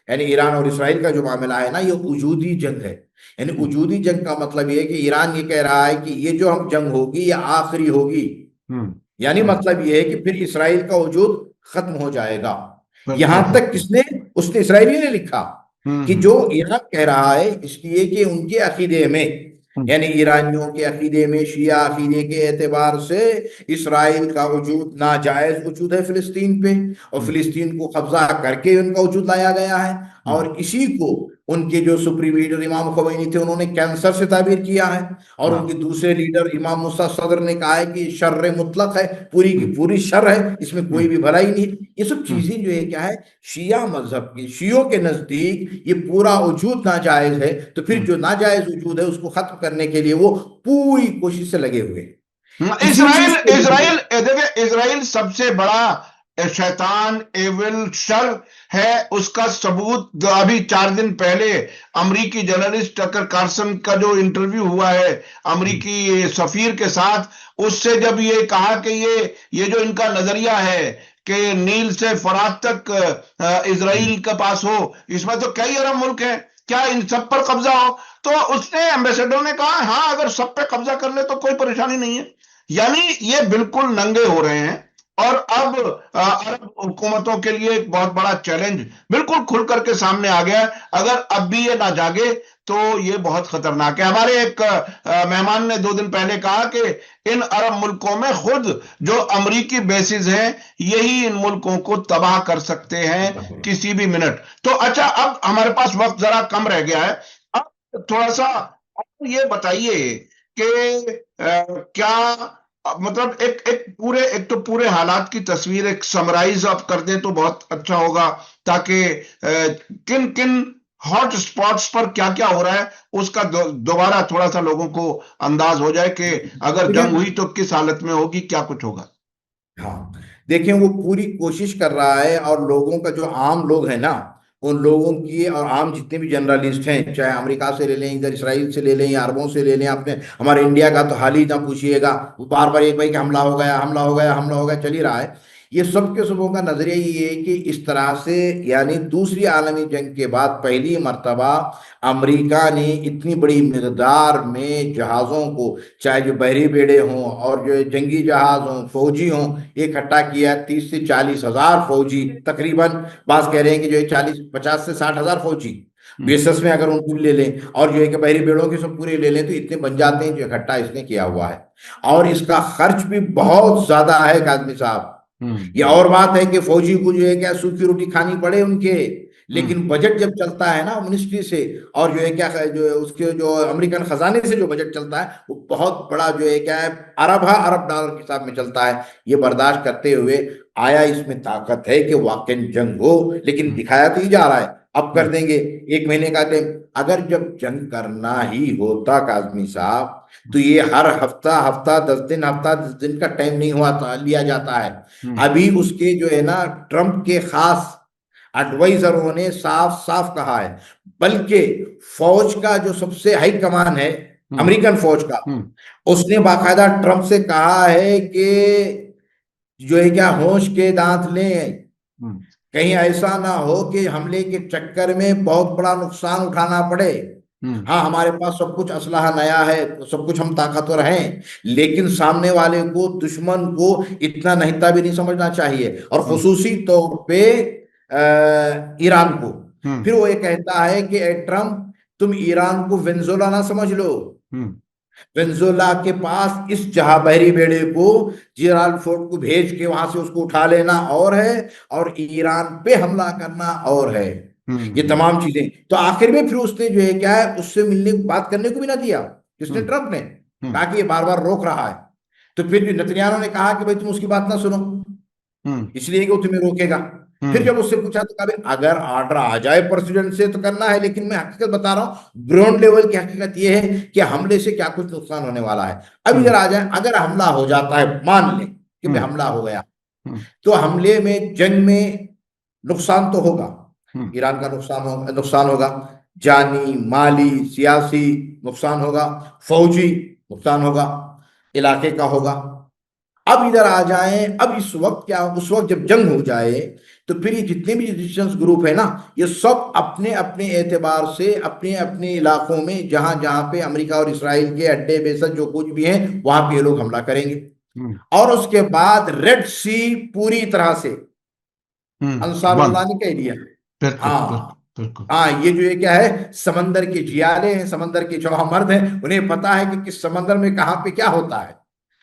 [SPEAKER 3] यानी ईरान और इसराइल का जो मामला है ना, ये वजूदी जंग है। यानी वजूदी जंग का मतलब ये है कि ईरान ये कह रहा है कि ये जो हम जंग होगी ये आखिरी होगी, यानी मतलब ये है कि फिर इसराइल का वजूद खत्म हो जाएगा। यहां तक किसने, उसने इसराइली ने लिखा कि जो ईरान कह रहा है इसलिए कि उनके अकीदे में यानी ईरानियों के अकीदे में, शिया अकीदे के एतबार से इसराइल का वजूद नाजायज वजूद है फिलिस्तीन पे, और फिलिस्तीन को कब्जा करके उनका वजूद लाया गया है। और इसी को उनके जो सुप्रीम लीडर इमाम खमैनी थे उन्होंने कैंसर से ताबीर किया है, और
[SPEAKER 2] हाँ।
[SPEAKER 3] उनके दूसरे लीडर इमाम मूसा सदर ने कहा है कि शर्र मुतलक है, पूरी की पूरी शर है, इसमें कोई भी भलाई नहीं। ये सब चीजें जो है क्या है, शिया मजहब के, शियों के नजदीक ये पूरा वजूद नाजायज है। तो फिर जो नाजायज वजूद है उसको खत्म करने के लिए वो पूरी कोशिश से लगे हुए हैं। इसी
[SPEAKER 2] इसराइल
[SPEAKER 3] चीज को
[SPEAKER 2] इसराइल देखिए, इसराइल सबसे बड़ा शैतान, एविल, शर है। उसका सबूत अभी 4 दिन पहले अमरीकी जर्नलिस्ट टकर कार्सन का जो इंटरव्यू हुआ है अमरीकी सफीर के साथ, उससे जब ये कहा कि ये जो इनका नजरिया है कि नील से फरात तक इसराइल के पास हो, इसमें तो कई अरब मुल्क हैं, क्या इन सब पर कब्जा हो? तो उसने, एम्बेसडर ने कहा हाँ, अगर सब पे कब्जा कर ले तो कोई परेशानी नहीं है। यानी ये बिल्कुल नंगे हो रहे हैं। और अब अरब हुकूमतों के लिए एक बहुत बड़ा चैलेंज बिल्कुल खुल करके सामने आ गया है। अगर अब भी ये ना जागे तो ये बहुत खतरनाक है। हमारे एक मेहमान ने 2 दिन पहले कहा कि इन अरब मुल्कों में खुद जो अमरीकी बेसिस हैं यही इन मुल्कों को तबाह कर सकते हैं किसी भी मिनट। तो अच्छा, अब हमारे पास वक्त जरा कम रह गया है। अब थोड़ा सा ये बताइए कि क्या मतलब एक तो पूरे हालात की तस्वीर एक समराइज आप कर दें तो बहुत अच्छा होगा, ताकि किन किन हॉट स्पॉट्स पर क्या क्या हो रहा है उसका दोबारा थोड़ा सा लोगों को अंदाज हो जाए कि अगर जंग हुई तो किस हालत में होगी, क्या कुछ होगा।
[SPEAKER 3] हाँ, देखें, वो पूरी कोशिश कर रहा है, और लोगों का जो आम लोग हैं ना, उन लोगों की, और आम जितने भी जर्नलिस्ट हैं, चाहे अमेरिका से ले लें, इधर इसराइल से ले लें, या अरबों से ले लें, आपने हमारे इंडिया का तो हाल ही ना पूछिएगा, वो बार बार एक भाई कि हमला हो गया, हमला हो गया, हमला हो गया, चल ही रहा है। ये सब के सबों का नजरिया ये है कि इस तरह से, यानी दूसरी आलमी जंग के बाद पहली मर्तबा अमेरिका ने इतनी बड़ी मिकदार में जहाज़ों को, चाहे जो बहरी बेड़े हों और जो जंगी जहाज हों, फौजी हों, इकट्ठा किया। 30 से 40 हजार फौजी तकरीबन, बात कह रहे हैं कि जो है 50 से 60 हजार फौजी बेसस में अगर उनको ले लें, और जो है कि बहरी बेड़ों के सब पूरे ले लें, तो इतने बन जाते हैं जो इकट्ठा इसने किया हुआ है। और इसका खर्च भी बहुत ज्यादा है काज़मी साहब। ये और बात है कि फौजी को जो है क्या सूखी रोटी खानी पड़े उनके, लेकिन बजट जब चलता है ना मिनिस्ट्री से, और जो है क्या, जो है उसके जो अमेरिकन खजाने से जो बजट चलता है, वो बहुत बड़ा जो है क्या है, अरब डॉलर के हिसाब में चलता है। ये बर्दाश्त करते हुए आया, इसमें ताकत है कि वाकई जंग हो, लेकिन दिखाया तो ही जा रहा है अब कर देंगे 1 महीने का टाइम। अगर जब जंग करना ही होता काज़मी साहब, तो ये हर हफ्ता 10 दिन का टाइम नहीं हुआ लिया जाता है। अभी उसके जो है ना, ट्रंप के खास एडवाइजरों ने साफ साफ कहा है, बल्कि फौज का जो सबसे हाई कमान है अमेरिकन फौज का, उसने बाकायदा ट्रंप से कहा है कि जो है क्या, होश के दांत लें, कहीं ऐसा ना हो कि हमले के चक्कर में बहुत बड़ा नुकसान उठाना पड़े। हाँ, हमारे पास सब कुछ असलहा नया है, सब कुछ हम ताकतवर हैं, लेकिन सामने वाले को, दुश्मन को इतना नहींता भी नहीं समझना चाहिए, और खुसूसी तौर पे ईरान को। फिर वो ये कहता है कि ट्रंप, तुम ईरान को वेनेजुएला ना समझ लो। वेनेजुएला के पास इस जहां बहरी बेड़े को, जिब्राल्टर फोर्ट को भेज के वहां से उसको उठा लेना और है, और ईरान पे हमला करना और है। ये तमाम चीजें, तो आखिर में फिर उसने जो है क्या है, उससे मिलने बात करने को भी ना दिया, किसने, ट्रंप ने, कहा कि ये बार बार रोक रहा है। तो फिर नेतन्याहू ने कहा कि भाई तुम उसकी बात ना सुनो, इसलिए कि वो तुम्हें रोकेगा। फिर जब उससे पूछा तो कहा, अगर ऑर्डर आ जाए प्रेसिडेंट से तो करना है, लेकिन मैं हकीकत बता रहा हूँ, ग्राउंड लेवल की हकीकत ये है कि हमले से क्या कुछ नुकसान होने वाला है। अब इधर आ जाए, अगर हमला हो जाता है, मान लें कि भाई हमला हो गया, तो हमले में, जंग में नुकसान तो होगा, ईरान का नुकसान होगा, जानी माली सियासी नुकसान होगा, फौजी नुकसान होगा, इलाके का होगा। अब इधर आ जाए, अब इस वक्त क्या, उस वक्त जब जंग हो जाए, तो फिर ये जितने भी रेजिस्टेंस ग्रुप है ना, ये सब अपने अपने एतबार से, अपने अपने इलाकों में, जहां जहां पे अमेरिका और इसराइल के अड्डे बेसस जो कुछ भी हैं, वहां पे ये लोग हमला करेंगे। और उसके बाद रेड सी पूरी तरह से अंसारुल्लाह ने कह दिया, हाँ,
[SPEAKER 2] बिल्कुल।
[SPEAKER 3] हाँ, ये जो है क्या है, समंदर के जियाले हैं, समंदर के चौहमर्द हैं, उन्हें पता है कि किस समंदर में कहाँ पे क्या होता है।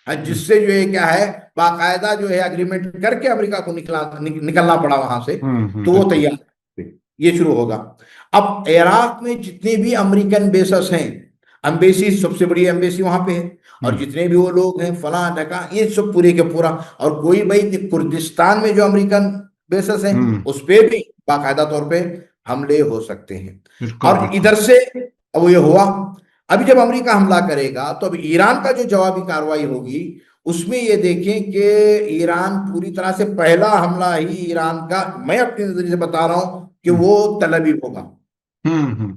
[SPEAKER 3] हाँ, जिससे जो है क्या है, बाकायदा जो है अग्रीमेंट करके अमेरिका को निकलना पड़ा वहां से। तो वो
[SPEAKER 2] बिल्कुल।
[SPEAKER 3] तैयार थे। ये शुरू होगा। अब इराक में जितने भी अमेरिकन बेसेस हैं, एम्बेसी, सबसे बड़ी एम्बेसी वहां पे है, और
[SPEAKER 2] हम्म।
[SPEAKER 3] जितने भी वो लोग हैं फला ढका, ये सब पूरे के पूरा। और कोई भाई कुर्दिस्तान में जो अमेरिकन बेसेस हैं
[SPEAKER 2] हम्म।
[SPEAKER 3] उस पे भी बाकायदा तौर पे हमले हो सकते हैं।
[SPEAKER 2] बिल्कुल
[SPEAKER 3] और
[SPEAKER 2] बिल्कुल।
[SPEAKER 3] इधर से अब ये हुआ। अभी जब अमेरिका हमला करेगा तो अब ईरान का जो जवाबी कार्रवाई होगी, उसमें ये देखें कि ईरान पूरी तरह से, पहला हमला ही ईरान का, मैं अपने नजरिए से बता रहा हूं कि
[SPEAKER 2] हम्म।
[SPEAKER 3] वो तल अवीव होगा।
[SPEAKER 2] हम्म।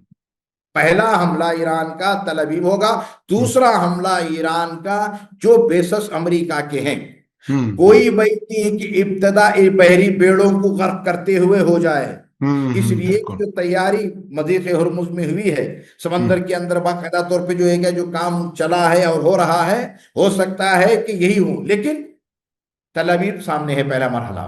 [SPEAKER 3] पहला हमला ईरान का तल अवीव होगा।
[SPEAKER 2] हम्म।
[SPEAKER 3] दूसरा हमला ईरान का जो बेसस अमेरिका के हैं।
[SPEAKER 2] हम्म।
[SPEAKER 3] कोई वही नहीं है कि इब्तदा बहरी बेड़ों को गर्क करते हुए हो जाए। इसलिए कि
[SPEAKER 2] बिल्कुल।
[SPEAKER 3] जो तैयारी मदीद हुर्मुज में हुई है, समंदर
[SPEAKER 2] हम्म।
[SPEAKER 3] के अंदर बाकायदा तौर पे जो है क्या, जो काम चला है और हो रहा है, हो सकता है कि यही हो। लेकिन तल अवीव सामने है, पहला मरहला।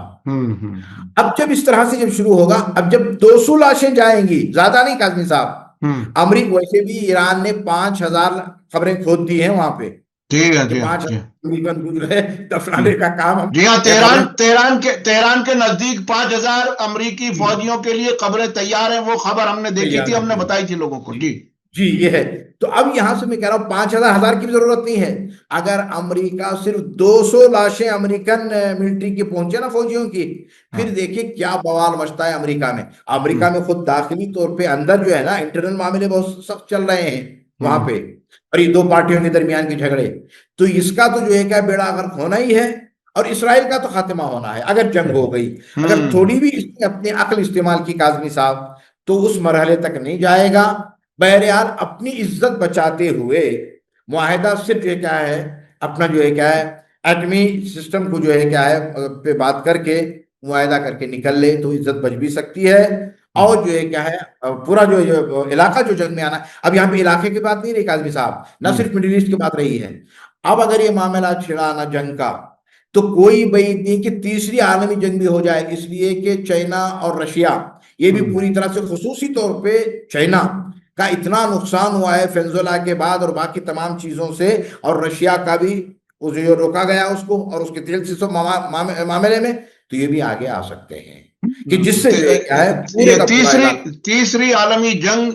[SPEAKER 3] अब जब इस तरह से जब शुरू होगा, अब जब 200 लाशें जाएंगी, ज्यादा नहीं काजमी साहब।
[SPEAKER 2] हम्म।
[SPEAKER 3] अमरीका वैसे भी, ईरान ने 5,000 खबरें खोद दी हैं वहां पे
[SPEAKER 2] ठीक है
[SPEAKER 3] कि
[SPEAKER 2] जी, हाँ
[SPEAKER 3] पांच
[SPEAKER 2] जी, हाँ।
[SPEAKER 3] हजार अमेरिकन को जो है
[SPEAKER 2] हम्म।
[SPEAKER 3] दफनाने का काम हम
[SPEAKER 2] जी हाँ,
[SPEAKER 3] ये
[SPEAKER 2] तेहरान
[SPEAKER 3] खबरें।
[SPEAKER 2] नजदीक 5,000 अमरीकी फौजियों के लिए कब्रें तैयार हैं। वो खबर हमने देखी थी,
[SPEAKER 3] तैयार
[SPEAKER 2] हमने
[SPEAKER 3] है
[SPEAKER 2] बताई थी लोगों को
[SPEAKER 3] जी।
[SPEAKER 2] जी।
[SPEAKER 3] जी, ये है। तो अब यहां से मैं कह रहा हूं 5,000 की भी जरूरत नहीं है। अगर अमेरिका सिर्फ 200 लाशें अमेरिकन मिलिट्री की पहुंचे ना, फौजियों की,
[SPEAKER 2] हाँ।
[SPEAKER 3] फिर देखिए क्या बवाल मचता है अमेरिका में।
[SPEAKER 2] हम्म।
[SPEAKER 3] अमेरिका में खुद दाखिली तौर पे अंदर जो है ना, इंटरनल मामले बहुत सख्त चल रहे हैं वहां
[SPEAKER 2] हम्म।
[SPEAKER 3] पे, और ये दो पार्टियों के दरमियान के झगड़े। तो इसका तो जो है क्या, बेड़ा गर्क होना ही है। और इसराइल का तो खात्मा होना है अगर जंग हो गई। अगर
[SPEAKER 2] हम्म।
[SPEAKER 3] थोड़ी भी इसने अपनी अक्ल इस्तेमाल की काजमी साहब, तो उस मरहले तक नहीं जाएगा। बहरहाल अपनी इज्जत बचाते हुए मुआहिदा सिर्फ ये क्या है, अपना जो है क्या है, एटमी सिस्टम को जो है क्या है पे बात करके मुआहिदा करके निकल ले तो इज्जत बच भी सकती है। और जो है क्या है, पूरा जो इलाका जो जंग में आना। अब यहाँ पे इलाके की बात नहीं रही काजमी साहब, ना
[SPEAKER 2] हम्म।
[SPEAKER 3] सिर्फ मिडिल ईस्ट की बात रही है। अब अगर ये मामला छिड़ा ना जंग का, तो कोई भाई नहीं कि तीसरी आलमी जंग भी हो जाए। इसलिए कि चाइना और रशिया, ये भी
[SPEAKER 2] हम्म।
[SPEAKER 3] पूरी तरह से, खुसूसी तौर पे चाइना का इतना नुकसान हुआ है वेनेजुएला के बाद और बाकी तमाम चीजों से। और रशिया का भी वो जो रोका गया उसको, और उसके तेल से सब मामले में, तो ये भी आगे आ सकते हैं कि जिससे जो है क्या है, पूरे
[SPEAKER 2] ये
[SPEAKER 3] का पूरा
[SPEAKER 2] तीसरी
[SPEAKER 3] इलाका।
[SPEAKER 2] तीसरी आलमी जंग,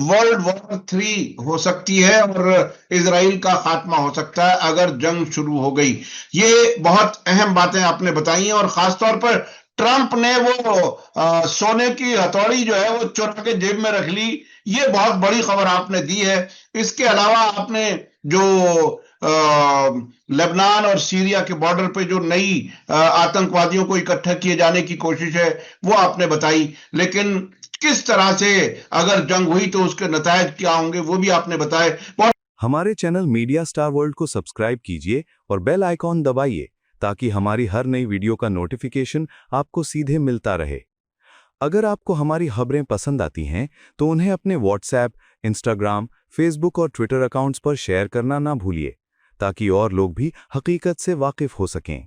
[SPEAKER 2] वर्ल्ड वॉर 3 हो सकती है, और इसराइल का खात्मा हो सकता है अगर जंग शुरू हो गई। ये बहुत अहम बातें आपने बताई हैं। और खासतौर पर ट्रंप ने वो सोने की हथौड़ी जो है वो चुरा के जेब में रख ली। ये बहुत बड़ी खबर आपने दी है। इसके अलावा आपने जो लेबनान और सीरिया के बॉर्डर पे जो नई आतंकवादियों को इकट्ठा किए जाने की कोशिश है वो आपने बताई। लेकिन किस तरह से अगर जंग हुई तो उसके नतायज क्या होंगे वो भी आपने बताए। बहुत
[SPEAKER 4] हमारे चैनल मीडिया स्टार वर्ल्ड को सब्सक्राइब कीजिए और बेल आइकॉन दबाइए ताकि हमारी हर नई वीडियो का नोटिफिकेशन आपको सीधे मिलता रहे। अगर आपको हमारी खबरें पसंद आती हैं तो उन्हें अपने व्हाट्सएप, इंस्टाग्राम, फेसबुक और ट्विटर अकाउंट्स पर शेयर करना ना भूलिए ताकि और लोग भी हकीकत से वाकिफ हो सकें।